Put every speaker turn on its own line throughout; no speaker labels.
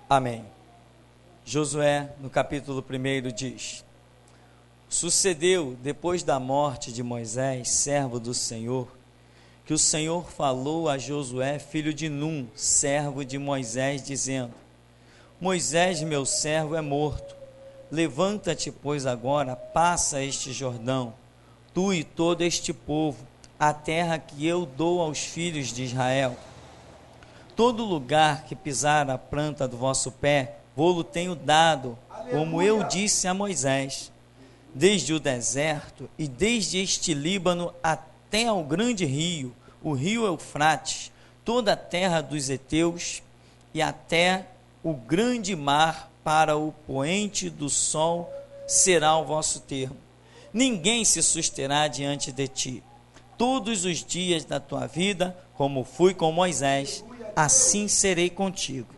Amém. Josué, no capítulo 1, diz: Sucedeu, depois da morte de Moisés, servo do Senhor, que o Senhor falou a Josué, filho de Num, servo de Moisés, dizendo: Moisés, meu servo, é morto. Levanta-te, pois, agora, passa este Jordão, tu e todo este povo, a terra que eu dou aos filhos de Israel. Todo lugar que pisar a planta do vosso pé, vou-lo tenho dado, como eu disse a Moisés. Desde o deserto e desde este Líbano até ao grande rio, o rio Eufrates, toda a terra dos heteus e até o grande mar para o poente do sol será o vosso termo. Ninguém se susterá diante de ti. Todos os dias da tua vida, como fui com Moisés, assim serei contigo.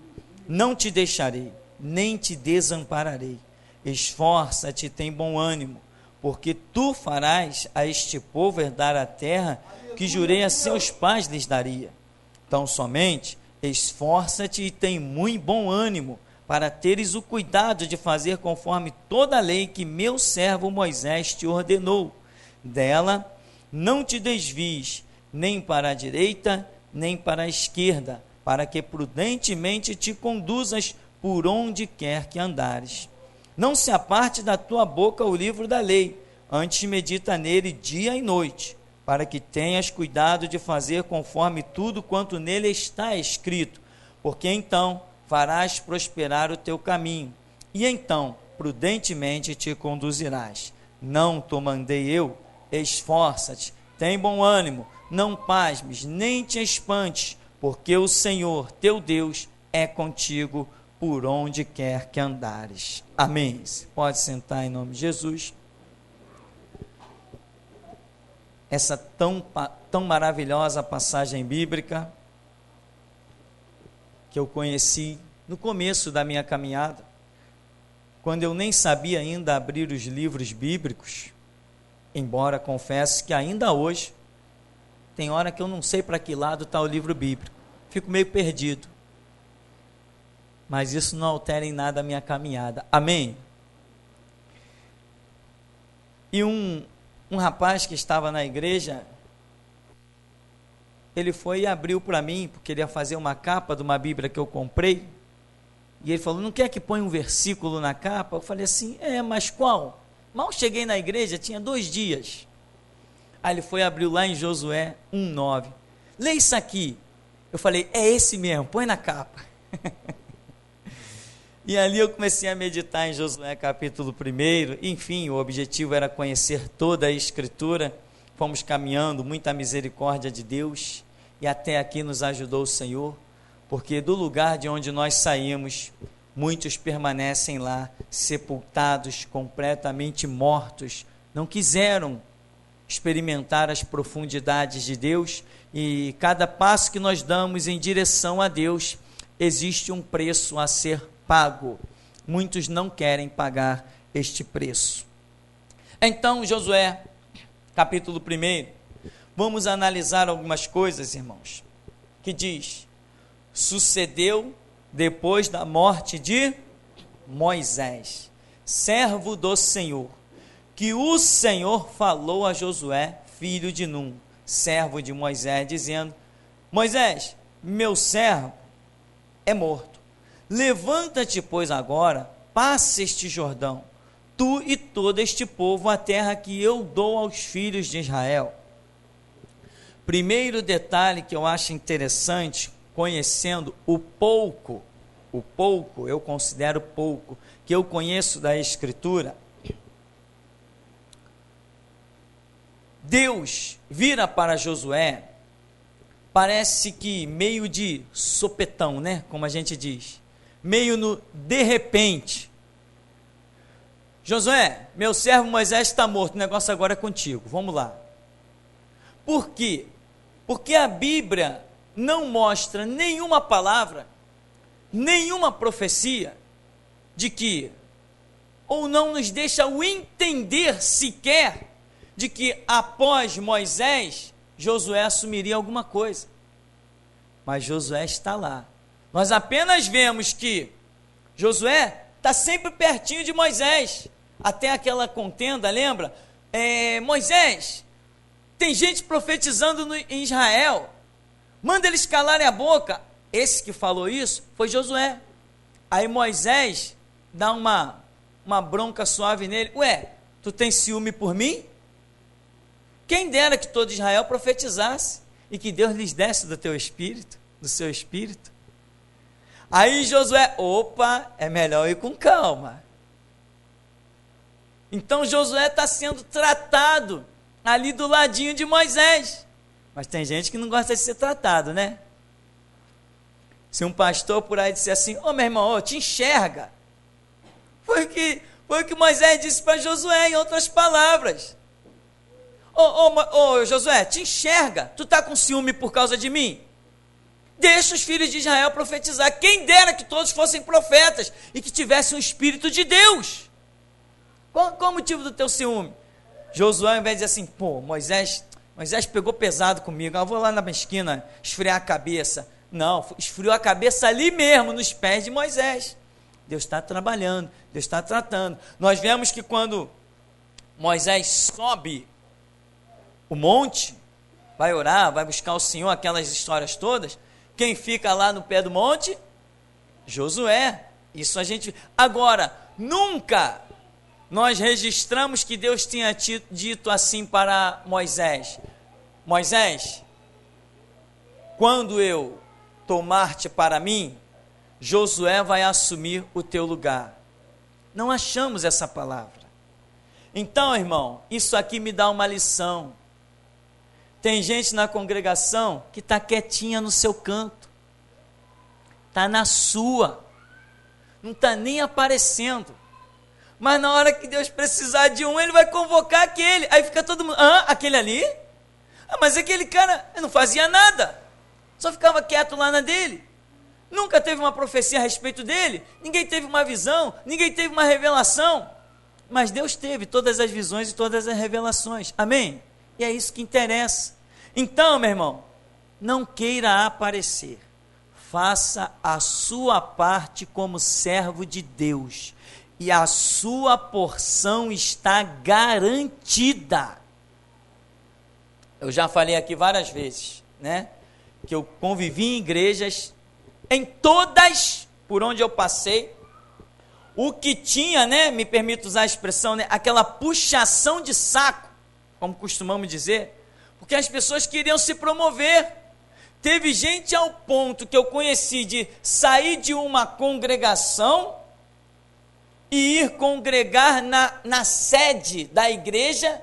Não te deixarei, nem te desampararei. Esforça-te e tem bom ânimo, porque tu farás a este povo herdar a terra que jurei a seus pais lhes daria. Então somente esforça-te e tem muito bom ânimo, para teres o cuidado de fazer conforme toda a lei que meu servo Moisés te ordenou. Dela não te desvies, nem para a direita, nem para a esquerda, para que prudentemente te conduzas por onde quer que andares. Não se aparte da tua boca o livro da lei, antes medita nele dia e noite, para que tenhas cuidado de fazer conforme tudo quanto nele está escrito, porque então farás prosperar o teu caminho, e então prudentemente te conduzirás. Não te mandei eu? Esforça-te, tem bom ânimo, não pasmes, nem te espantes, porque o Senhor, teu Deus, é contigo por onde quer que andares. Amém. Você pode sentar em nome de Jesus. Essa tão maravilhosa passagem bíblica que eu conheci no começo da minha caminhada, quando eu nem sabia ainda abrir os livros bíblicos, embora confesso que ainda hoje tem hora que eu não sei para que lado está o livro bíblico, fico meio perdido, mas isso não altera em nada a minha caminhada. Amém? E um rapaz que estava na igreja, ele foi e abriu para mim, porque ele ia fazer uma capa de uma Bíblia que eu comprei, e ele falou: não quer que ponha um versículo na capa? Eu falei assim: mas qual? Mal cheguei na igreja, tinha 2 dias. Aí ele foi e abriu lá em Josué 1:9, lê isso aqui. Eu falei: é esse mesmo, põe na capa. E ali eu comecei a meditar em Josué capítulo 1, enfim, o objetivo era conhecer toda a Escritura. Fomos caminhando, muita misericórdia de Deus, e até aqui nos ajudou o Senhor, porque do lugar de onde nós saímos, muitos permanecem lá, sepultados, completamente mortos, não quiseram experimentar as profundidades de Deus, e cada passo que nós damos em direção a Deus, existe um preço a ser pago. Muitos não querem pagar este preço. Então, Josué, capítulo 1, vamos analisar algumas coisas, irmãos, que diz: sucedeu depois da morte de Moisés, servo do Senhor, que o Senhor falou a Josué, filho de Num, servo de Moisés, dizendo: Moisés, meu servo, é morto. Levanta-te, pois, agora, passa este Jordão, tu e todo este povo, a terra que eu dou aos filhos de Israel. Primeiro detalhe que eu acho interessante, conhecendo o pouco, eu considero pouco, que eu conheço da Escritura, Deus vira para Josué, parece que meio de sopetão, né? Como a gente diz, meio no de repente: Josué, meu servo Moisés está morto, o negócio agora é contigo, vamos lá. Por quê? Porque a Bíblia não mostra nenhuma palavra, nenhuma profecia de que, ou não nos deixa o entender sequer, de que após Moisés, Josué assumiria alguma coisa. Mas Josué está lá. Nós apenas vemos que Josué está sempre pertinho de Moisés, até aquela contenda, lembra? Moisés, tem gente profetizando em Israel, manda eles calarem a boca. Esse que falou isso foi Josué. Aí Moisés dá uma bronca suave nele. Ué, tu tem ciúme por mim? Quem dera que todo Israel profetizasse e que Deus lhes desse do teu espírito, do seu espírito. Aí Josué, opa, é melhor ir com calma. Então Josué está sendo tratado ali do ladinho de Moisés. Mas tem gente que não gosta de ser tratado, né? Se um pastor por aí disser assim, meu irmão, te enxerga. Foi o que Moisés disse para Josué, em outras palavras. Josué, te enxerga. Tu está com ciúme por causa de mim? Deixa os filhos de Israel profetizar. Quem dera que todos fossem profetas e que tivessem o Espírito de Deus. Qual o motivo do teu ciúme? Josué, ao invés de dizer assim, Moisés pegou pesado comigo, eu vou lá na esquina esfriar a cabeça. Não, esfriou a cabeça ali mesmo, nos pés de Moisés. Deus está trabalhando, Deus está tratando. Nós vemos que quando Moisés sobe o monte, vai orar, vai buscar o Senhor, aquelas histórias todas, quem fica lá no pé do monte? Josué. Isso a gente... Agora, nunca nós registramos que Deus tinha dito assim para Moisés: Moisés, quando eu tomar-te para mim, Josué vai assumir o teu lugar. Não achamos essa palavra. Então, irmão, isso aqui me dá uma lição. Tem gente na congregação que está quietinha no seu canto, está na sua, não está nem aparecendo, mas na hora que Deus precisar de um, Ele vai convocar aquele. Aí fica todo mundo, aquele ali? Mas aquele cara não fazia nada, só ficava quieto lá na dele, nunca teve uma profecia a respeito dele, ninguém teve uma visão, ninguém teve uma revelação, mas Deus teve todas as visões e todas as revelações, amém? E é isso que interessa. Então, meu irmão, não queira aparecer, faça a sua parte como servo de Deus, e a sua porção está garantida. Eu já falei aqui várias vezes, né, que eu convivi em igrejas, em todas por onde eu passei, o que tinha, né, me permito usar a expressão, né, aquela puxação de saco, como costumamos dizer, porque as pessoas queriam se promover. Teve gente ao ponto que eu conheci de sair de uma congregação e ir congregar na sede da igreja,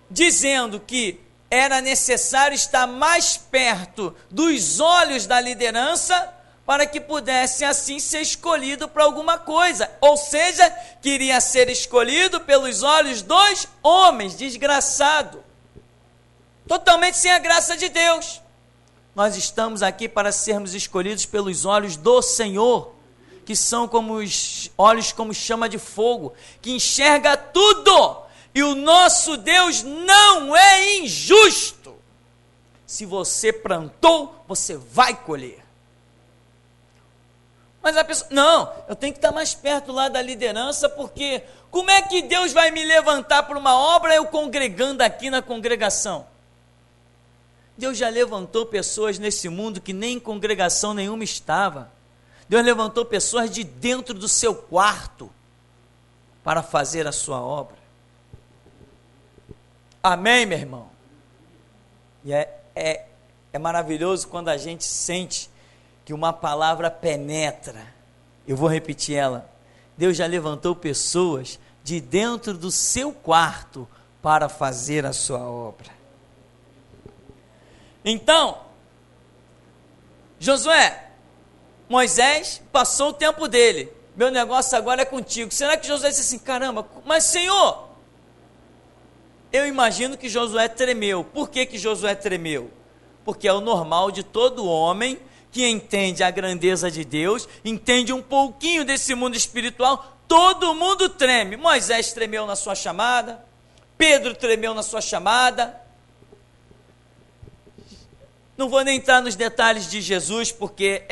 dizendo que era necessário estar mais perto dos olhos da liderança para que pudesse assim ser escolhido para alguma coisa, ou seja, queria ser escolhido pelos olhos dos homens. Desgraçado, totalmente sem a graça de Deus. Nós estamos aqui para sermos escolhidos pelos olhos do Senhor, que são como os olhos como chama de fogo, que enxerga tudo, e o nosso Deus não é injusto. Se você plantou, você vai colher. Mas a pessoa, não, eu tenho que estar mais perto lá da liderança, porque como é que Deus vai me levantar para uma obra eu congregando aqui na congregação? Deus já levantou pessoas nesse mundo que nem em congregação nenhuma estava. Deus levantou pessoas de dentro do seu quarto para fazer a sua obra. Amém, meu irmão? E é maravilhoso quando a gente sente que uma palavra penetra. Eu vou repetir ela. Deus já levantou pessoas de dentro do seu quarto para fazer a sua obra. Então, Josué, Moisés passou o tempo dele. Meu negócio agora é contigo. Será que Josué disse assim, caramba, mas Senhor? Eu imagino que Josué tremeu. Por que Josué tremeu? Porque é o normal de todo homem que entende a grandeza de Deus, entende um pouquinho desse mundo espiritual, todo mundo treme. Moisés tremeu na sua chamada, Pedro tremeu na sua chamada. Não vou nem entrar nos detalhes de Jesus, porque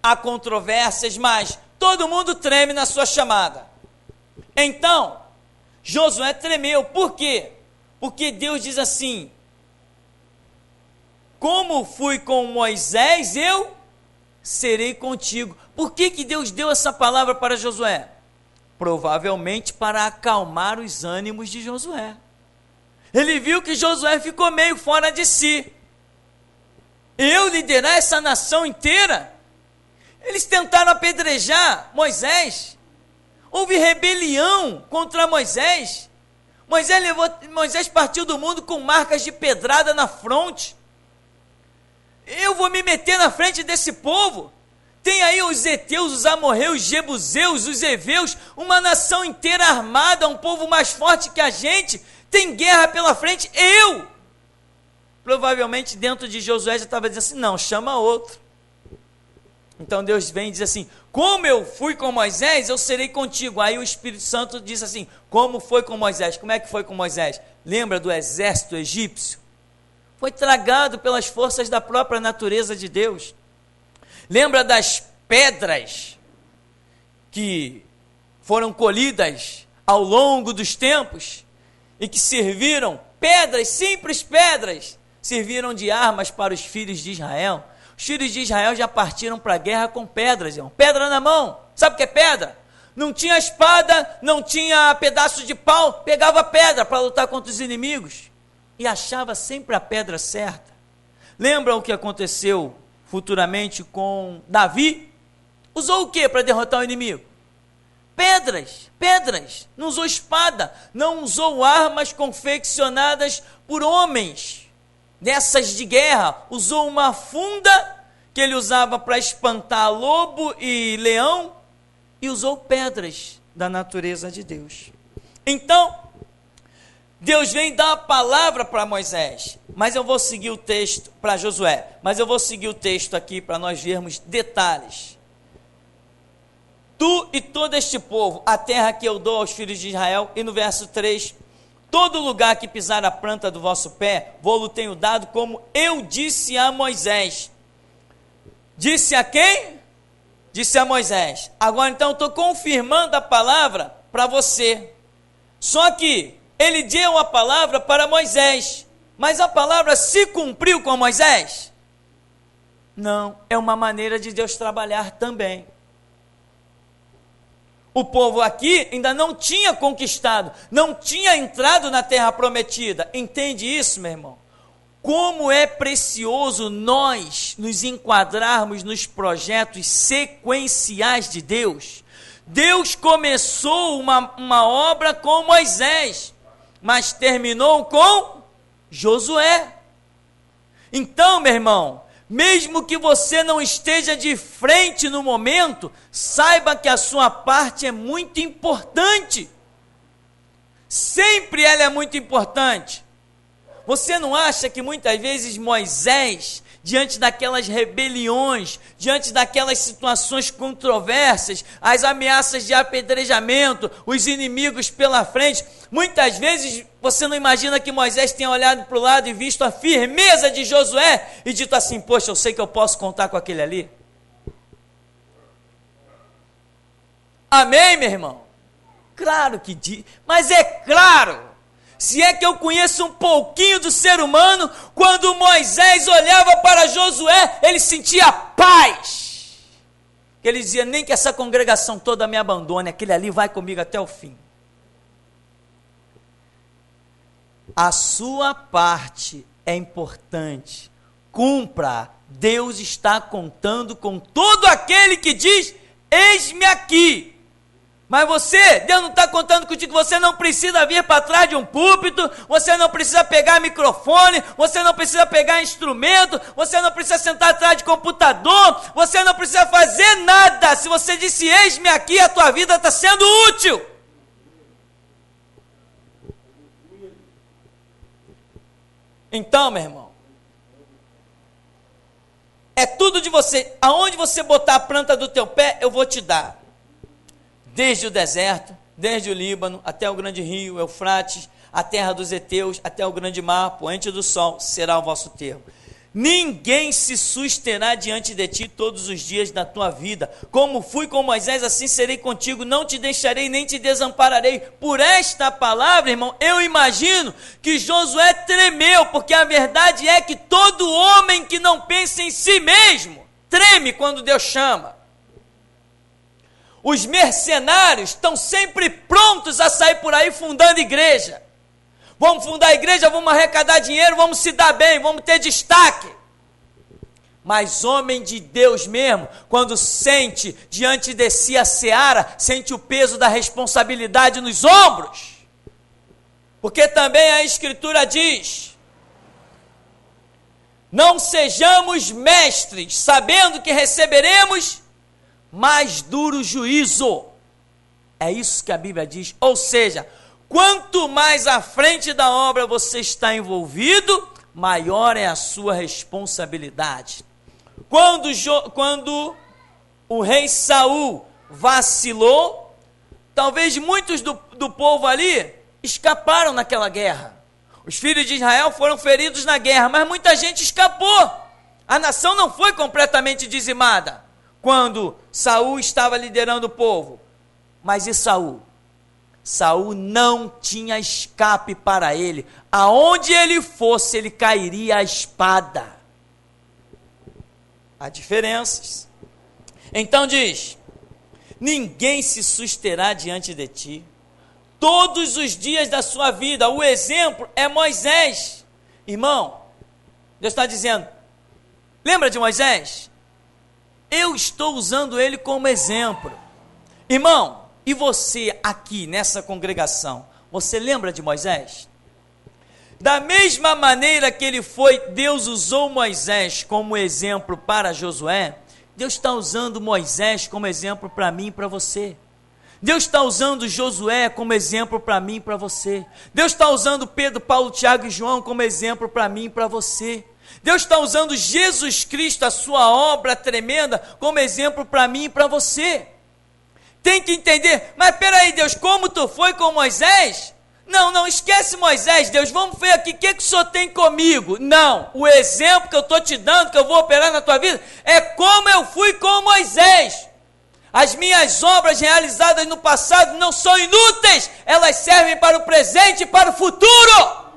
há controvérsias, mas todo mundo treme na sua chamada. Então, Josué tremeu. Por quê? Porque Deus diz assim: como fui com Moisés, eu serei contigo. Por que Deus deu essa palavra para Josué? Provavelmente para acalmar os ânimos de Josué. Ele viu que Josué ficou meio fora de si. Eu liderar essa nação inteira? Eles tentaram apedrejar Moisés. Houve rebelião contra Moisés. Moisés partiu do mundo com marcas de pedrada na fronte. Eu vou me meter na frente desse povo? Tem aí os heteus, os amorreus, os jebuseus, os heveus, uma nação inteira armada, um povo mais forte que a gente, tem guerra pela frente, eu! Provavelmente dentro de Josué já estava dizendo assim, não, chama outro. Então Deus vem e diz assim, como eu fui com Moisés, eu serei contigo. Aí o Espírito Santo diz assim, como foi com Moisés? Como é que foi com Moisés? Lembra do exército egípcio? Foi tragado pelas forças da própria natureza de Deus. Lembra das pedras que foram colhidas ao longo dos tempos e que serviram, pedras, simples pedras, serviram de armas para os filhos de Israel. Os filhos de Israel já partiram para a guerra com pedras, irmão. Pedra na mão. Sabe o que é pedra? Não tinha espada, não tinha pedaço de pau, pegava pedra para lutar contra os inimigos e achava sempre a pedra certa. Lembram o que aconteceu futuramente com Davi? Usou o que para derrotar o inimigo? Pedras. Não usou espada, não usou armas confeccionadas por homens dessas de guerra. Usou uma funda que ele usava para espantar lobo e leão e usou pedras da natureza de Deus. Então, Deus vem dar a palavra para Moisés, mas eu vou seguir o texto para Josué, mas eu vou seguir o texto aqui para nós vermos detalhes. Tu e todo este povo, a terra que eu dou aos filhos de Israel, e no verso 3, todo lugar que pisar a planta do vosso pé, vou-lo tenho dado, como eu disse a Moisés. Disse a quem? Disse a Moisés. Agora então eu estou confirmando a palavra para você. Só que ele deu a palavra para Moisés, mas a palavra se cumpriu com Moisés? Não, é uma maneira de Deus trabalhar também. O povo aqui ainda não tinha conquistado, não tinha entrado na terra prometida. Entende isso, meu irmão? Como é precioso nós nos enquadrarmos nos projetos sequenciais de Deus. Deus começou uma obra com Moisés, mas terminou com Josué. Então, meu irmão, mesmo que você não esteja de frente no momento, saiba que a sua parte é muito importante. Sempre ela é muito importante. Você não acha que muitas vezes Moisés, diante daquelas rebeliões, diante daquelas situações controversas, as ameaças de apedrejamento, os inimigos pela frente, muitas vezes você não imagina que Moisés tenha olhado para o lado e visto a firmeza de Josué e dito assim, poxa, eu sei que eu posso contar com aquele ali? Amém, meu irmão? Claro que diz, mas é claro. Se é que eu conheço um pouquinho do ser humano, quando Moisés olhava para Josué, ele sentia paz. Ele dizia, nem que essa congregação toda me abandone, aquele ali vai comigo até o fim. A sua parte é importante. Cumpra. Deus está contando com todo aquele que diz, eis-me aqui. Mas Deus não está contando contigo, você não precisa vir para trás de um púlpito, você não precisa pegar microfone, você não precisa pegar instrumento, você não precisa sentar atrás de computador, você não precisa fazer nada. Se você disse, eis-me aqui, a tua vida está sendo útil. Então, meu irmão, é tudo de você. Aonde você botar a planta do teu pé, eu vou te dar. Desde o deserto, desde o Líbano, até o grande rio, Eufrates, a terra dos heteus, até o grande mar, poente do sol, será o vosso termo. ninguém se susterá diante de ti todos os dias da tua vida. Como fui com Moisés, assim serei contigo, não te deixarei nem te desampararei. Por esta palavra, irmão, eu imagino que Josué tremeu, porque a verdade é que todo homem que não pensa em si mesmo, treme quando Deus chama. Os mercenários estão sempre prontos a sair por aí fundando igreja. Vamos fundar a igreja, vamos arrecadar dinheiro, vamos se dar bem, vamos ter destaque. Mas homem de Deus mesmo, quando sente diante de si a seara, sente o peso da responsabilidade nos ombros. Porque também a Escritura diz: não sejamos mestres, sabendo que receberemos mais duro juízo. É isso que a Bíblia diz. Ou seja, quanto mais à frente da obra você está envolvido, maior é a sua responsabilidade. Quando o rei Saul vacilou, talvez muitos do povo ali escaparam naquela guerra. Os filhos de Israel foram feridos na guerra, mas muita gente escapou. A nação não foi completamente dizimada quando Saul estava liderando o povo. Mas e Saul? Saul não tinha escape para ele. Aonde ele fosse, ele cairia a espada. Há diferenças. Então diz: ninguém se susterá diante de ti todos os dias da sua vida. O exemplo é Moisés. Irmão, Deus está dizendo, lembra de Moisés? Eu estou usando ele como exemplo. Irmão, e você aqui nessa congregação, você lembra de Moisés? Da mesma maneira que ele foi, Deus usou Moisés como exemplo para Josué, Deus está usando Moisés como exemplo para mim e para você. Deus está usando Josué como exemplo para mim e para você. Deus está usando Pedro, Paulo, Tiago e João como exemplo para mim e para você. Deus está usando Jesus Cristo, a sua obra tremenda, como exemplo para mim e para você. Tem que entender, mas peraí, Deus, como tu foi com Moisés? Não, esquece Moisés, Deus, vamos ver aqui, o que o Senhor tem comigo? Não, o exemplo que eu estou te dando, que eu vou operar na tua vida, é como eu fui com Moisés. As minhas obras realizadas no passado não são inúteis, elas servem para o presente e para o futuro.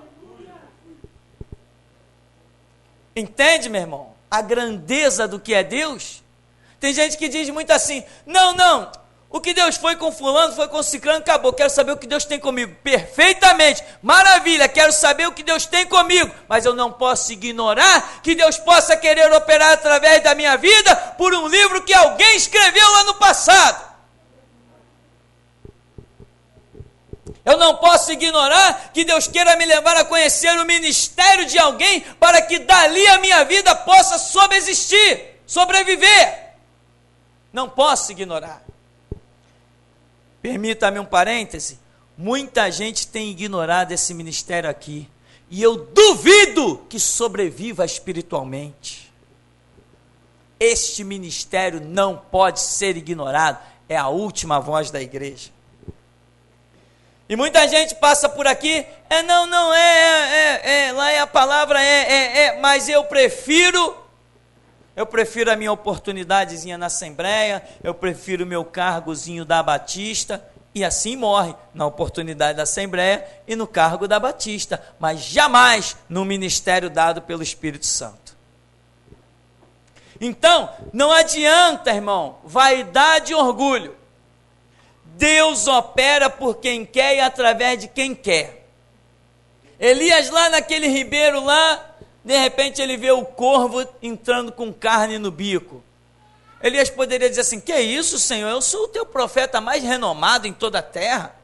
Entende, meu irmão? A grandeza do que é Deus? Tem gente que diz muito assim, não, o que Deus foi com fulano, foi com ciclano, acabou, quero saber o que Deus tem comigo. Perfeitamente, maravilha, quero saber o que Deus tem comigo, mas eu não posso ignorar que Deus possa querer operar através da minha vida por um livro que alguém escreveu lá no passado. Eu não posso ignorar que Deus queira me levar a conhecer o ministério de alguém para que dali a minha vida possa sobreviver. Não posso ignorar. Permita-me um parêntese, muita gente tem ignorado esse ministério aqui, e eu duvido que sobreviva espiritualmente. Este ministério não pode ser ignorado, é a última voz da igreja. E muita gente passa por aqui, lá é a palavra, mas eu prefiro a minha oportunidadezinha na Assembleia, eu prefiro o meu cargozinho da Batista, e assim morre na oportunidade da Assembleia e no cargo da Batista, mas jamais no ministério dado pelo Espírito Santo. Então, não adianta, irmão, vaidade e orgulho. Deus opera por quem quer e através de quem quer. Elias lá naquele ribeiro lá, de repente ele vê o corvo entrando com carne no bico. Elias poderia dizer assim, que é isso, Senhor? Eu sou o teu profeta mais renomado em toda a terra.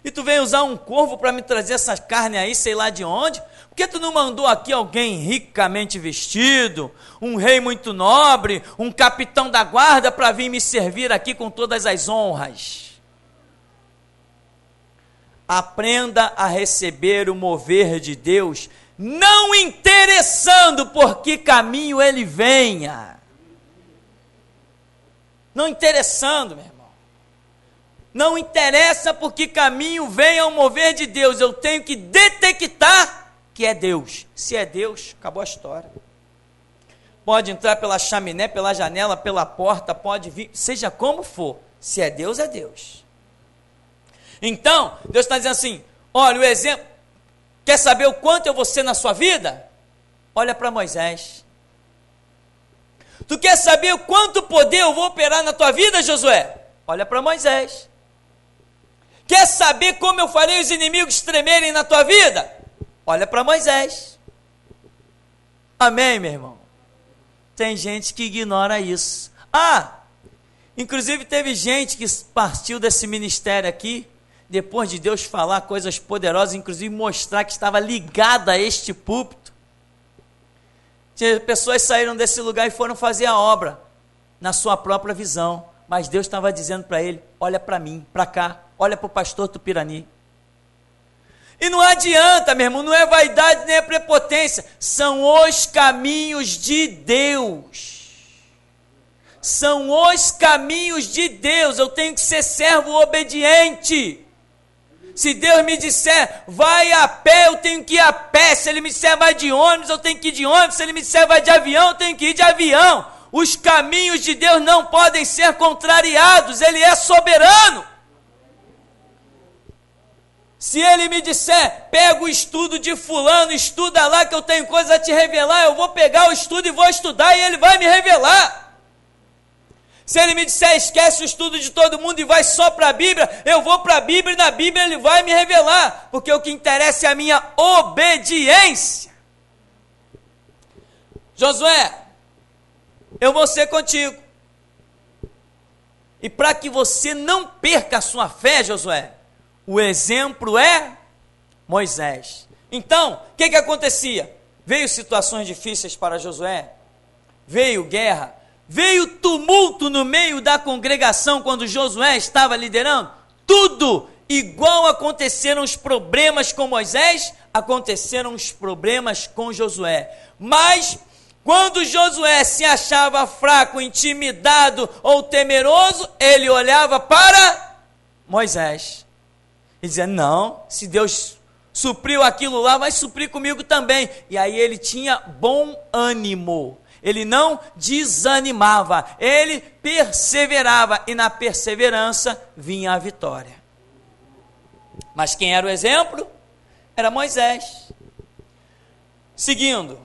E tu vem usar um corvo para me trazer essa carne aí, sei lá de onde? Por que tu não mandou aqui alguém ricamente vestido, um rei muito nobre, um capitão da guarda para vir me servir aqui com todas as honras? Aprenda a receber o mover de Deus, não interessando por que caminho ele venha. Não interessando, meu irmão. Não interessa por que caminho venha o mover de Deus. Eu tenho que detectar que é Deus. Se é Deus, acabou a história. pode entrar pela chaminé, pela janela, pela porta, pode vir, seja como for, se é Deus, é Deus. Então, Deus está dizendo assim, olha, o exemplo, quer saber o quanto eu vou ser na sua vida? Olha para Moisés. Tu quer saber o quanto poder eu vou operar na tua vida, Josué? Olha para Moisés. Quer saber como eu farei os inimigos tremerem na tua vida? Olha para Moisés. Amém, meu irmão? Tem gente que ignora isso. Inclusive teve gente que partiu desse ministério aqui, depois de Deus falar coisas poderosas, inclusive mostrar que estava ligada a este púlpito. Pessoas saíram desse lugar e foram fazer a obra, na sua própria visão, mas Deus estava dizendo para ele, olha para mim, para cá, olha para o pastor Tupirani. E não adianta, meu irmão, não é vaidade nem é prepotência, são os caminhos de Deus. São os caminhos de Deus, eu tenho que ser servo obediente. Se Deus me disser, vai a pé, eu tenho que ir a pé. Se Ele me disser, vai de ônibus, eu tenho que ir de ônibus. Se Ele me disser, vai de avião, eu tenho que ir de avião. Os caminhos de Deus não podem ser contrariados, Ele é soberano. Se Ele me disser, pega o estudo de fulano, estuda lá que eu tenho coisa a te revelar, eu vou pegar o estudo e vou estudar e Ele vai me revelar. Se Ele me disser, esquece o estudo de todo mundo e vai só para a Bíblia, eu vou para a Bíblia e na Bíblia Ele vai me revelar, porque o que interessa é a minha obediência. Josué, eu vou ser contigo. E para que você não perca a sua fé, Josué, o exemplo é Moisés. Então, o que acontecia? Veio situações difíceis para Josué, veio guerra, veio tumulto no meio da congregação quando Josué estava liderando, tudo igual aconteceram os problemas com Moisés, aconteceram os problemas com Josué, mas quando Josué se achava fraco, intimidado ou temeroso, ele olhava para Moisés e dizia, não, se Deus supriu aquilo lá, vai suprir comigo também, e aí ele tinha bom ânimo. Ele não desanimava, ele perseverava, e na perseverança vinha a vitória. Mas quem era o exemplo? Era Moisés. Seguindo,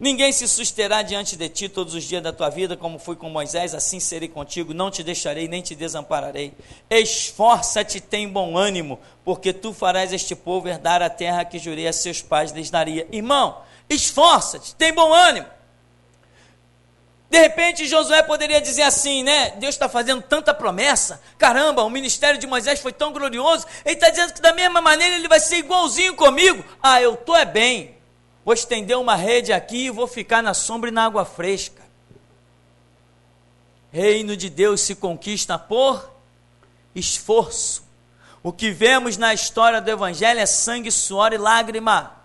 ninguém se susterá diante de ti todos os dias da tua vida, como fui com Moisés, assim serei contigo, não te deixarei, nem te desampararei. Esforça-te, tem bom ânimo, porque tu farás este povo herdar a terra que jurei a seus pais lhes daria. Irmão, esforça-te, tem bom ânimo. De repente Josué poderia dizer assim, né? Deus está fazendo tanta promessa, caramba, o ministério de Moisés foi tão glorioso, ele está dizendo que da mesma maneira ele vai ser igualzinho comigo. Eu estou bem, vou estender uma rede aqui e vou ficar na sombra e na água fresca. Reino de Deus se conquista por esforço. O que vemos na história do Evangelho é sangue, suor e lágrima.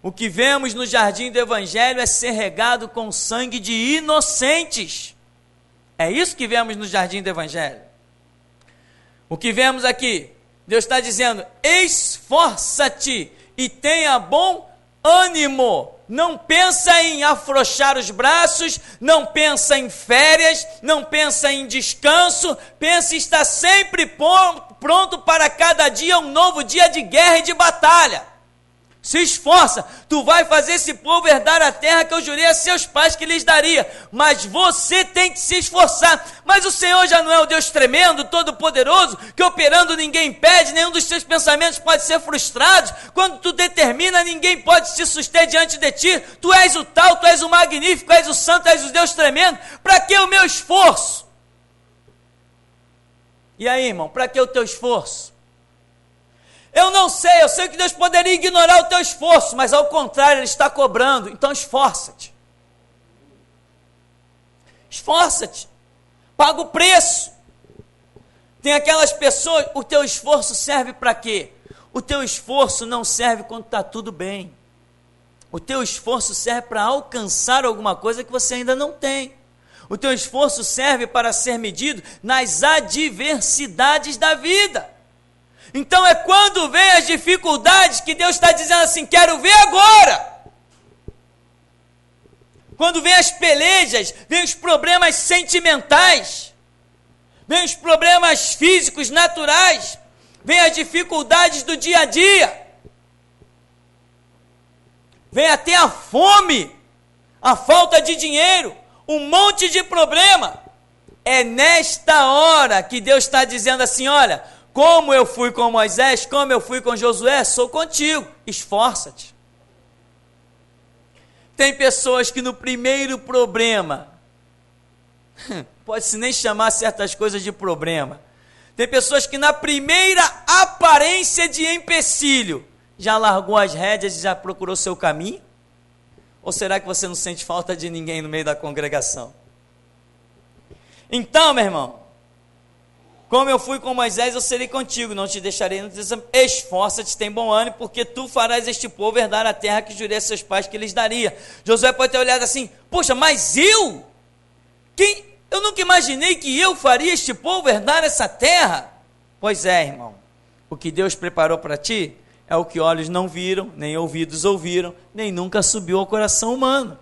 O que vemos no jardim do Evangelho é ser regado com sangue de inocentes. É isso que vemos no jardim do Evangelho. O que vemos aqui, Deus está dizendo, esforça-te e tenha bom ânimo. Não pensa em afrouxar os braços, não pensa em férias, não pensa em descanso, pensa em estar sempre pronto para cada dia um novo dia de guerra e de batalha. Se esforça, tu vai fazer esse povo herdar a terra que eu jurei a seus pais que lhes daria, mas você tem que se esforçar. Mas o Senhor já não é o Deus tremendo, todo poderoso, que operando ninguém impede, nenhum dos teus pensamentos pode ser frustrado. Quando tu determina, ninguém pode se suster diante de ti. Tu és o tal, tu és o magnífico, és o santo, és o Deus tremendo. Para que o meu esforço? E aí, irmão, para que o teu esforço? Eu não sei, eu sei que Deus poderia ignorar o teu esforço, mas ao contrário, Ele está cobrando, então esforça-te. Esforça-te, paga o preço. Tem aquelas pessoas, o teu esforço serve para quê? O teu esforço não serve quando está tudo bem. O teu esforço serve para alcançar alguma coisa que você ainda não tem. O teu esforço serve para ser medido nas adversidades da vida. Então é quando vem as dificuldades que Deus está dizendo assim, quero ver agora. Quando vem as pelejas, vem os problemas sentimentais, vem os problemas físicos, naturais, vem as dificuldades do dia a dia, vem até a fome, a falta de dinheiro, um monte de problema. É nesta hora que Deus está dizendo assim: olha, como eu fui com Moisés, como eu fui com Josué, sou contigo, esforça-te. Tem pessoas que no primeiro problema, pode-se nem chamar certas coisas de problema, tem pessoas que na primeira aparência de empecilho, já largou as rédeas e já procurou seu caminho? Ou será que você não sente falta de ninguém no meio da congregação? Então, meu irmão, como eu fui com Moisés, eu serei contigo, não te deixarei no desânimo. Esforça-te, tem bom ânimo, porque tu farás este povo herdar a terra que jurei a seus pais que lhes daria. Josué pode ter olhado assim: poxa, mas eu? Eu nunca imaginei que eu faria este povo herdar essa terra. Pois é, irmão, o que Deus preparou para ti é o que olhos não viram, nem ouvidos ouviram, nem nunca subiu ao coração humano.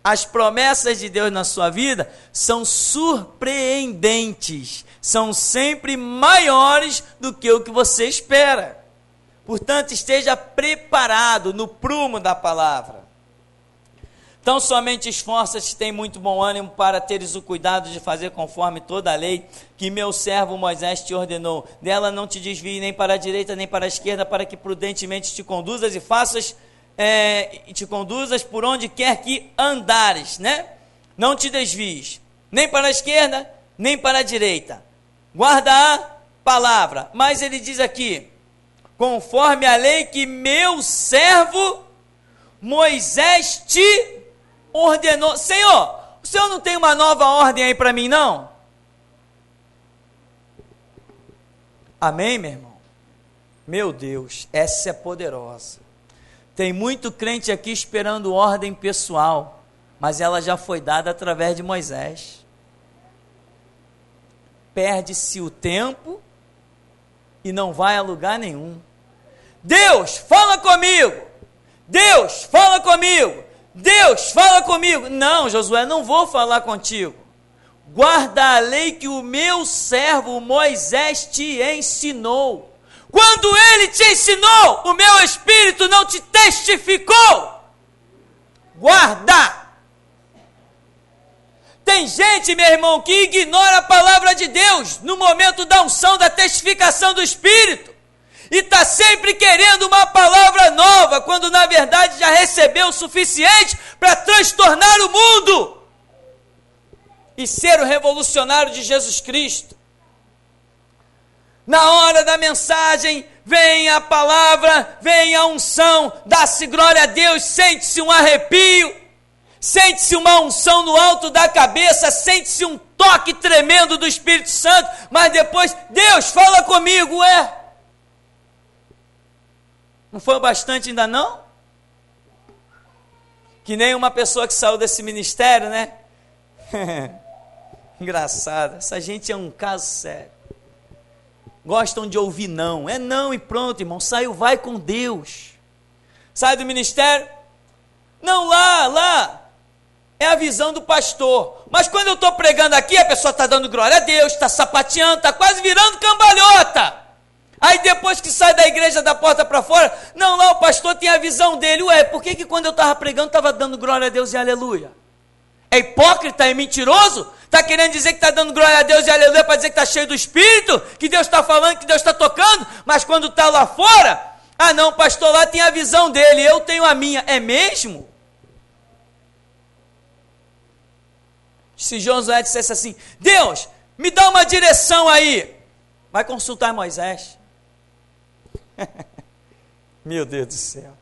As promessas de Deus na sua vida são surpreendentes, são sempre maiores do que o que você espera. Portanto, esteja preparado no prumo da palavra. Então, somente esforça-te, tem muito bom ânimo para teres o cuidado de fazer conforme toda a lei que meu servo Moisés te ordenou. Dela não te desvie nem para a direita nem para a esquerda, para que prudentemente te conduzas e te conduzas por onde quer que andares, né? Não te desvies, nem para a esquerda, nem para a direita. Guarda a palavra. Mas ele diz aqui: conforme a lei que meu servo Moisés te ordenou. Senhor, o Senhor não tem uma nova ordem aí para mim, não? Amém, meu irmão? Meu Deus, essa é poderosa. Tem muito crente aqui esperando ordem pessoal, mas ela já foi dada através de Moisés. Perde-se o tempo e não vai a lugar nenhum. Deus, fala comigo! Deus, fala comigo! Deus, fala comigo! Não, Josué, não vou falar contigo. Guarda a lei que o meu servo Moisés te ensinou. Quando ele te ensinou, o meu espírito não te testificou. Guarda! Tem gente, meu irmão, que ignora a palavra de Deus no momento da unção, da testificação do Espírito, e está sempre querendo uma palavra nova, quando na verdade já recebeu o suficiente para transtornar o mundo e ser o revolucionário de Jesus Cristo. Na hora da mensagem, vem a palavra, vem a unção, dá-se glória a Deus, sente-se um arrepio, sente-se uma unção no alto da cabeça, sente-se um toque tremendo do Espírito Santo, mas depois, Deus, fala comigo, não foi o bastante ainda não? Que nem uma pessoa que saiu desse ministério, né? Engraçado, essa gente é um caso sério. Gostam de ouvir não, é não e pronto, irmão, saiu, vai com Deus. Sai do ministério, não, lá, é a visão do pastor, mas quando eu estou pregando aqui, a pessoa está dando glória a Deus, está sapateando, está quase virando cambalhota. Aí depois que sai da igreja da porta para fora, não, lá o pastor tem a visão dele. Por que quando eu estava pregando, estava dando glória a Deus e aleluia? É hipócrita, é mentiroso? Está querendo dizer que está dando glória a Deus e aleluia para dizer que está cheio do Espírito? Que Deus está falando, que Deus está tocando? Mas quando está lá fora, não, o pastor lá tem a visão dele, eu tenho a minha. É mesmo? Se Josué dissesse assim, Deus, me dá uma direção aí, vai consultar Moisés. Meu Deus do céu.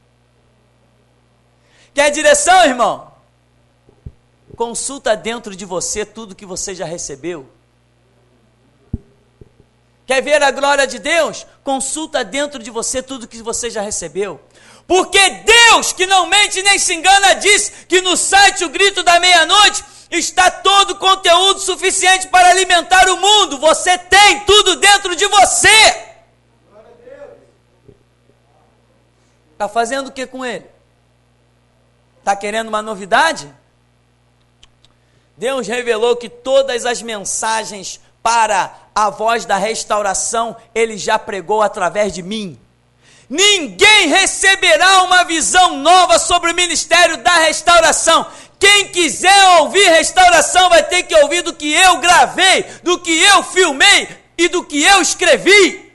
Quer direção, irmão? Consulta dentro de você tudo que você já recebeu. Quer ver a glória de Deus? Consulta dentro de você tudo que você já recebeu. Porque Deus, que não mente nem se engana, diz que no site O Grito da Meia-Noite está todo o conteúdo suficiente para alimentar o mundo. Você tem tudo dentro de você. Está fazendo o que com ele? Está querendo uma novidade? Deus revelou que todas as mensagens para a voz da restauração, Ele já pregou através de mim. Ninguém receberá uma visão nova sobre o ministério da restauração. Quem quiser ouvir restauração vai ter que ouvir do que eu gravei, do que eu filmei e do que eu escrevi.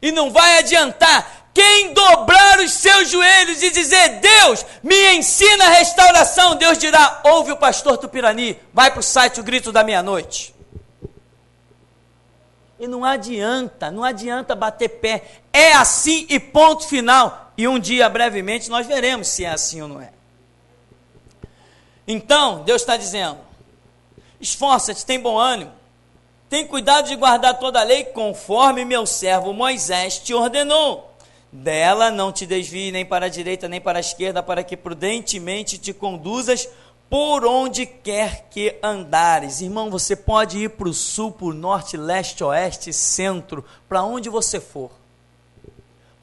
E não vai adiantar. Quem dobrar os seus joelhos e dizer, Deus, me ensina a restauração, Deus dirá, ouve o pastor Tupirani, vai para o site O Grito da Meia-Noite. E não adianta bater pé, é assim e ponto final. E um dia, brevemente, nós veremos se é assim ou não é. Então, Deus está dizendo, esforça-te, tem bom ânimo, tem cuidado de guardar toda a lei, conforme meu servo Moisés te ordenou. Dela não te desvie nem para a direita nem para a esquerda, para que prudentemente te conduzas por onde quer que andares. Irmão, você pode ir para o sul, para o norte, leste, oeste, centro, para onde você for.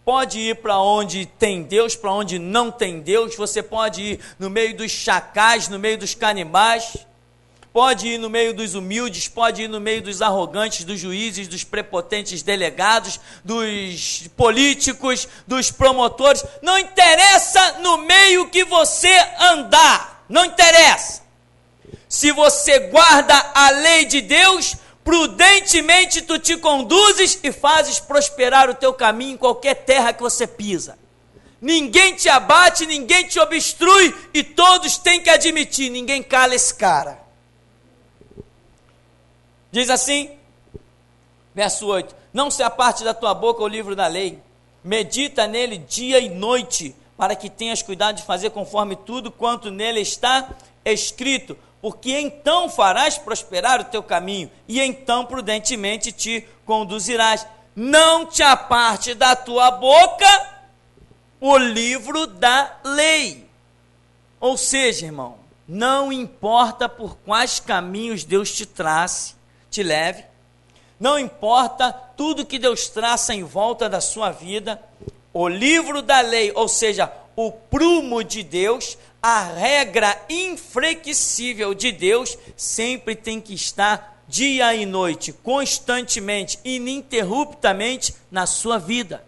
Pode ir para onde tem Deus, para onde não tem Deus. Você pode ir no meio dos chacais, no meio dos canibais. Pode ir no meio dos humildes, pode ir no meio dos arrogantes, dos juízes, dos prepotentes delegados, dos políticos, dos promotores. Não interessa no meio que você andar, não interessa. Se você guarda a lei de Deus, prudentemente tu te conduzes e fazes prosperar o teu caminho em qualquer terra que você pisa. Ninguém te abate, ninguém te obstrui e todos têm que admitir, ninguém cala esse cara. Diz assim, verso 8, não se aparte da tua boca o livro da lei, medita nele dia e noite, para que tenhas cuidado de fazer conforme tudo quanto nele está escrito, porque então farás prosperar o teu caminho, e então prudentemente te conduzirás. Não te aparte da tua boca o livro da lei. Ou seja, irmão, não importa por quais caminhos Deus te leve, não importa tudo que Deus traça em volta da sua vida, o livro da lei, ou seja, o prumo de Deus, a regra inflexível de Deus, sempre tem que estar dia e noite, constantemente, ininterruptamente na sua vida.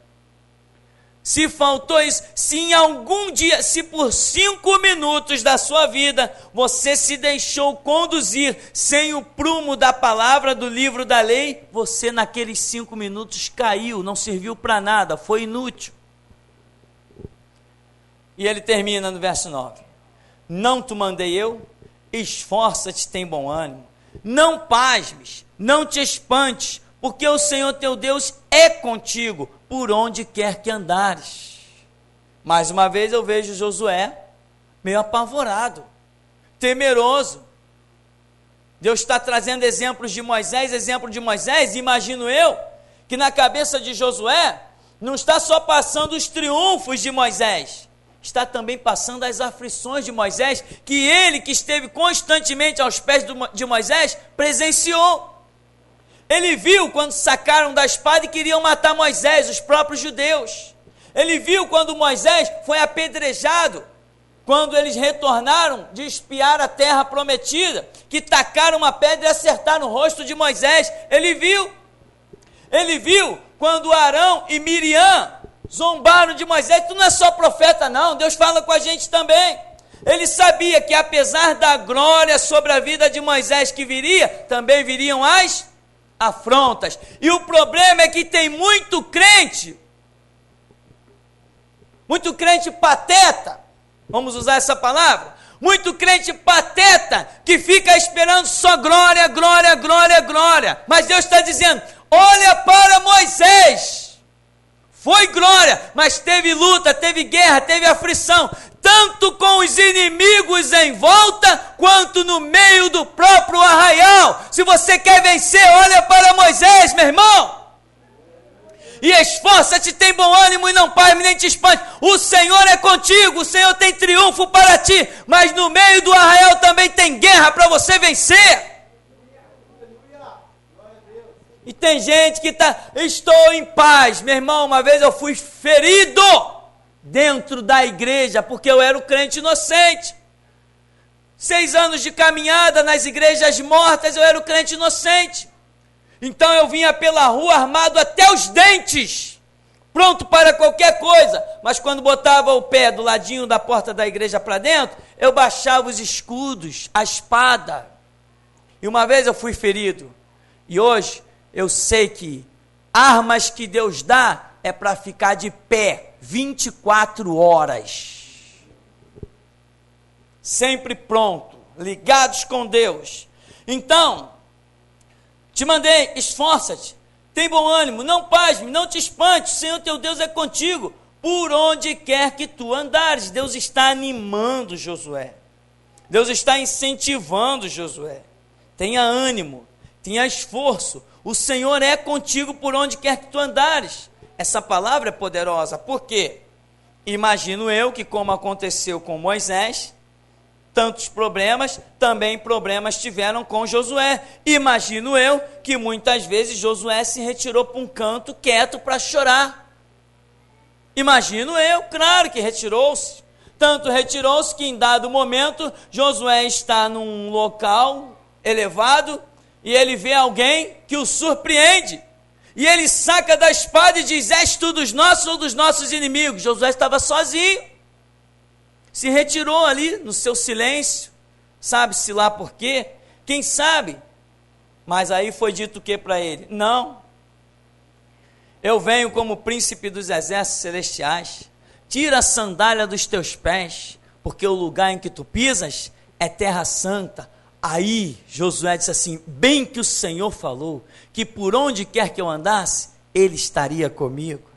Se faltou isso, se em algum dia, se por 5 minutos da sua vida, você se deixou conduzir sem o prumo da palavra do livro da lei, você naqueles 5 minutos caiu, não serviu para nada, foi inútil. E ele termina no verso 9, não te mandei eu, esforça-te, tem bom ânimo, não pasmes, não te espantes, porque o Senhor teu Deus é contigo, por onde quer que andares. Mais uma vez eu vejo Josué meio apavorado, temeroso. Deus está trazendo exemplo de Moisés, imagino eu, que na cabeça de Josué, não está só passando os triunfos de Moisés, está também passando as aflições de Moisés, que ele que esteve constantemente aos pés de Moisés, presenciou. Ele viu quando sacaram da espada e queriam matar Moisés, os próprios judeus. Ele viu quando Moisés foi apedrejado, quando eles retornaram de espiar a terra prometida, que tacaram uma pedra e acertaram o rosto de Moisés. Ele viu quando Arão e Miriam zombaram de Moisés. Tu não é só profeta não, Deus fala com a gente também. Ele sabia que apesar da glória sobre a vida de Moisés que viria, também viriam as afrontas. E o problema é que tem muito crente pateta, vamos usar essa palavra, muito crente pateta, que fica esperando só glória, glória, glória, glória. Mas Deus está dizendo, olha para Moisés, foi glória, mas teve luta, teve guerra, teve aflição, tanto com os inimigos em volta, quanto no meio do próprio arraial. Se você quer vencer, olha para Moisés, meu irmão, e esforça-te, tem bom ânimo e não pasme nem te espante. O Senhor é contigo, o Senhor tem triunfo para ti, mas no meio do arraial também tem guerra para você vencer. E tem gente que estou em paz. Meu irmão, uma vez eu fui ferido dentro da igreja, porque eu era um crente inocente. 6 anos de caminhada nas igrejas mortas, eu era um crente inocente. Então eu vinha pela rua armado até os dentes, pronto para qualquer coisa. Mas quando botava o pé do ladinho da porta da igreja para dentro, eu baixava os escudos, a espada. E uma vez eu fui ferido. E hoje eu sei que armas que Deus dá é para ficar de pé 24 horas. Sempre pronto, ligados com Deus. Então, te mandei, esforça-te, tem bom ânimo, não pasme, não te espante, o Senhor teu Deus é contigo, por onde quer que tu andares. Deus está animando Josué, Deus está incentivando Josué. Tenha ânimo, tenha esforço, o Senhor é contigo por onde quer que tu andares. Essa palavra é poderosa, por quê? Imagino eu que, como aconteceu com Moisés, tantos problemas, também problemas tiveram com Josué. Imagino eu que muitas vezes Josué se retirou para um canto quieto para chorar. Imagino eu, claro que retirou-se. Tanto retirou-se que em dado momento Josué está num local elevado e ele vê alguém que o surpreende. E ele saca da espada e diz: és tu dos nossos ou dos nossos inimigos? Josué estava sozinho. Se retirou ali no seu silêncio, sabe-se lá por quê? Quem sabe? Mas aí foi dito o que para ele? Não, eu venho como príncipe dos exércitos celestiais, tira a sandália dos teus pés, porque o lugar em que tu pisas é terra santa. Aí Josué disse assim: bem que o Senhor falou, que por onde quer que eu andasse, Ele estaria comigo.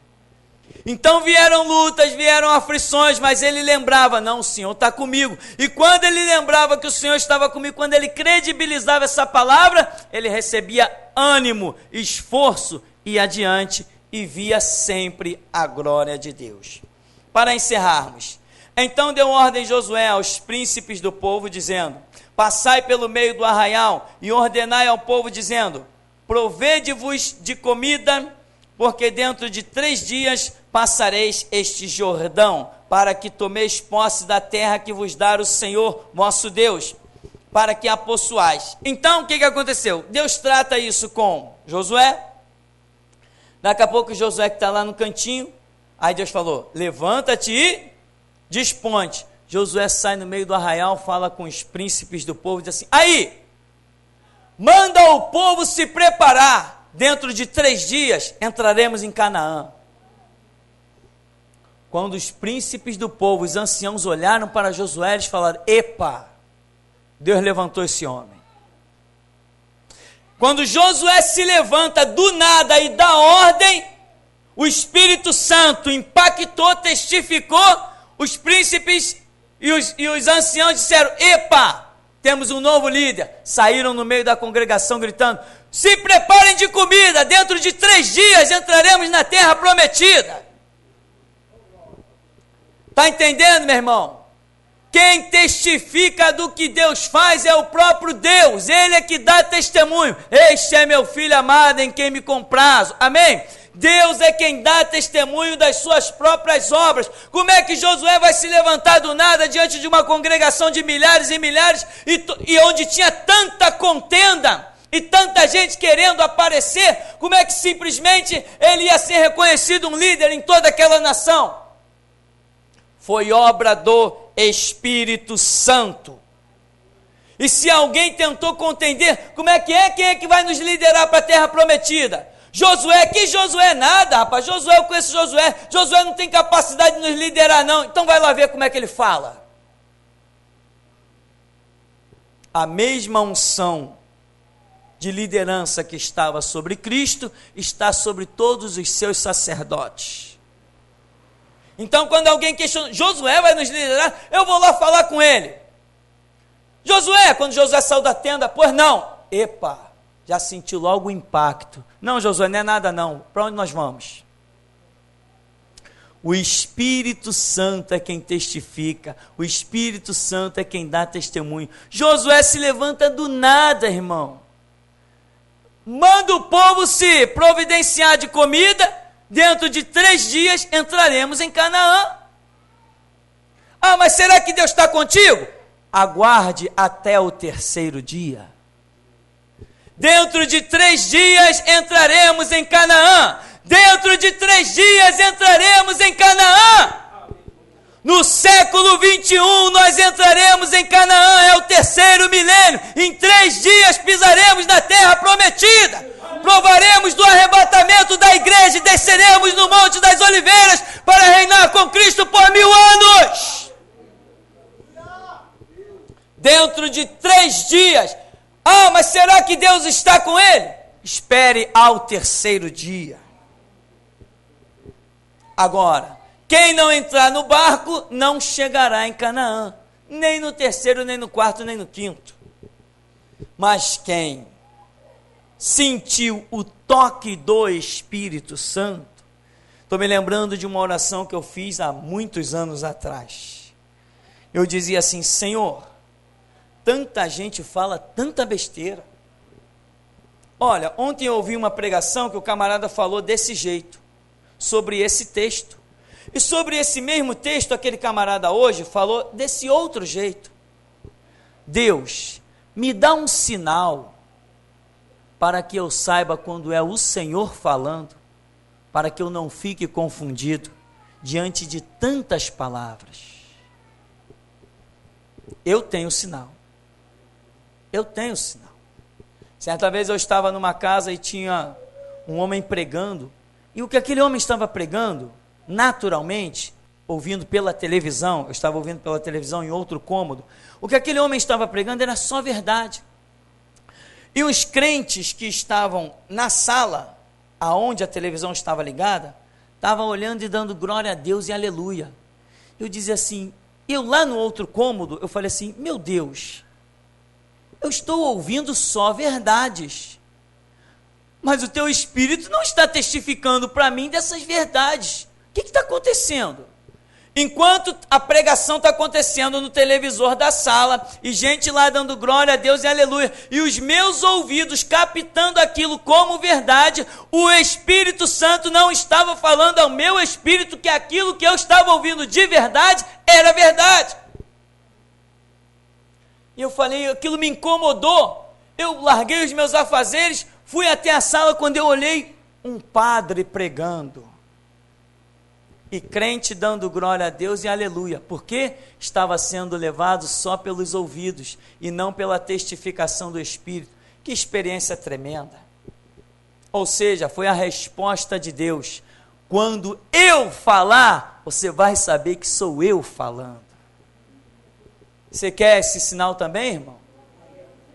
Então vieram lutas, vieram aflições, mas ele lembrava: não, o Senhor está comigo. E quando ele lembrava que o Senhor estava comigo, quando ele credibilizava essa palavra, ele recebia ânimo, esforço, e adiante, e via sempre a glória de Deus. Para encerrarmos, então deu ordem Josué aos príncipes do povo, dizendo: passai pelo meio do arraial, e ordenai ao povo, dizendo: provede-vos de comida, porque dentro de 3 dias passareis este Jordão, para que tomeis posse da terra que vos dá o Senhor vosso Deus, para que a possuais. Então, o que aconteceu? Deus trata isso com Josué. Daqui a pouco Josué que está lá no cantinho, aí Deus falou: levanta-te e dispõe-te. Josué sai no meio do arraial, fala com os príncipes do povo, diz assim: aí, manda o povo se preparar, dentro de 3 dias entraremos em Canaã. Quando os príncipes do povo, os anciãos, olharam para Josué, eles falaram: epa, Deus levantou esse homem. Quando Josué se levanta do nada e dá ordem, o Espírito Santo impactou, testificou, os príncipes e os anciãos disseram: epa, temos um novo líder. Saíram no meio da congregação gritando: se preparem de comida, dentro de 3 dias entraremos na terra prometida. Está entendendo, meu irmão? Quem testifica do que Deus faz é o próprio Deus. Ele é que dá testemunho. Este é meu filho amado em quem me comprazo. Amém? Deus é quem dá testemunho das suas próprias obras. Como é que Josué vai se levantar do nada diante de uma congregação de milhares e milhares e onde tinha tanta contenda e tanta gente querendo aparecer? Como é que simplesmente ele ia ser reconhecido um líder em toda aquela nação? Foi obra do Espírito Santo. E se alguém tentou contender, como é que é? Quem é que vai nos liderar para a terra prometida? Josué. Que Josué nada, rapaz. Josué, eu conheço Josué. Josué não tem capacidade de nos liderar, não. Então vai lá ver como é que ele fala. A mesma unção de liderança que estava sobre Cristo está sobre todos os seus sacerdotes. Então, quando alguém questiona: Josué vai nos liderar? Eu vou lá falar com ele. Josué, quando Josué saiu da tenda, pois não. Epa, já sentiu logo o impacto. Não, Josué, não é nada não. Para onde nós vamos? O Espírito Santo é quem testifica. O Espírito Santo é quem dá testemunho. Josué se levanta do nada, irmão. Manda o povo se providenciar de comida. Dentro de 3 dias entraremos em Canaã. Ah, mas será que Deus está contigo? aguarde até o terceiro dia. Dentro de 3 dias entraremos em Canaã. Dentro de 3 dias entraremos em Canaã. No século 21 nós entraremos em Canaã, é o terceiro milênio. Em 3 dias pisaremos na terra prometida. Provaremos do arrebatamento da igreja e desceremos no Monte das Oliveiras para reinar com Cristo por 1000 anos. Dentro de 3 dias. Ah, mas será que Deus está com ele? Espere ao terceiro dia. Agora, quem não entrar no barco não chegará em Canaã, nem no terceiro, nem no quarto, nem no quinto. Mas quem sentiu o toque do Espírito Santo, estou me lembrando de uma oração que eu fiz há muitos anos atrás. Eu dizia assim: Senhor, tanta gente fala tanta besteira. Olha, ontem eu ouvi uma pregação que o camarada falou desse jeito, sobre esse texto. E sobre esse mesmo texto, aquele camarada hoje falou desse outro jeito. Deus, me dá um sinal para que eu saiba quando é o Senhor falando, para que eu não fique confundido diante de tantas palavras. Eu tenho sinal. Eu tenho sinal. Certa vez eu estava numa casa e tinha um homem pregando, e o que aquele homem estava pregando, naturalmente, ouvindo pela televisão, eu estava ouvindo pela televisão em outro cômodo, o que aquele homem estava pregando era só verdade. E os crentes que estavam na sala, aonde a televisão estava ligada, estavam olhando e dando glória a Deus e aleluia. Eu dizia assim, eu lá no outro cômodo, eu falei assim, meu Deus, eu estou ouvindo só verdades, mas o teu Espírito não está testificando para mim dessas verdades. O que está acontecendo? Enquanto a pregação está acontecendo no televisor da sala, e gente lá dando glória a Deus e aleluia, e os meus ouvidos captando aquilo como verdade, o Espírito Santo não estava falando ao meu espírito que aquilo que eu estava ouvindo de verdade era verdade. E eu falei, aquilo me incomodou. Eu larguei os meus afazeres, fui até a sala. Quando eu olhei, um padre pregando e crente dando glória a Deus e aleluia, porque estava sendo levado só pelos ouvidos e não pela testificação do Espírito. Que experiência tremenda! Ou seja, foi a resposta de Deus. Quando eu falar, você vai saber que sou eu falando. Você quer esse sinal também, irmão?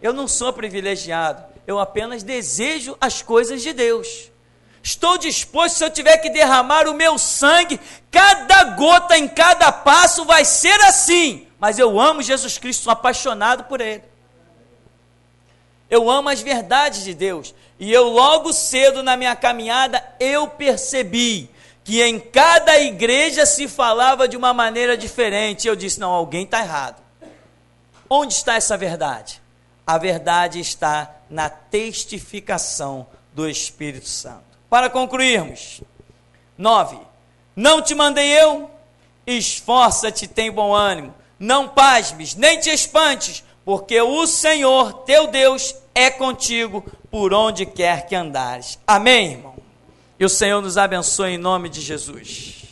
Eu não sou privilegiado, eu apenas desejo as coisas de Deus. Estou disposto, se eu tiver que derramar o meu sangue, cada gota em cada passo vai ser assim. Mas eu amo Jesus Cristo, sou apaixonado por Ele. Eu amo as verdades de Deus. E eu logo cedo na minha caminhada, eu percebi que em cada igreja se falava de uma maneira diferente. Eu disse, não, alguém está errado. Onde está essa verdade? A verdade está na testificação do Espírito Santo. Para concluirmos, 9, não te mandei eu? Esforça-te, tem bom ânimo, não pasmes, nem te espantes, porque o Senhor, teu Deus, é contigo por onde quer que andares. Amém, irmão? E o Senhor nos abençoe em nome de Jesus.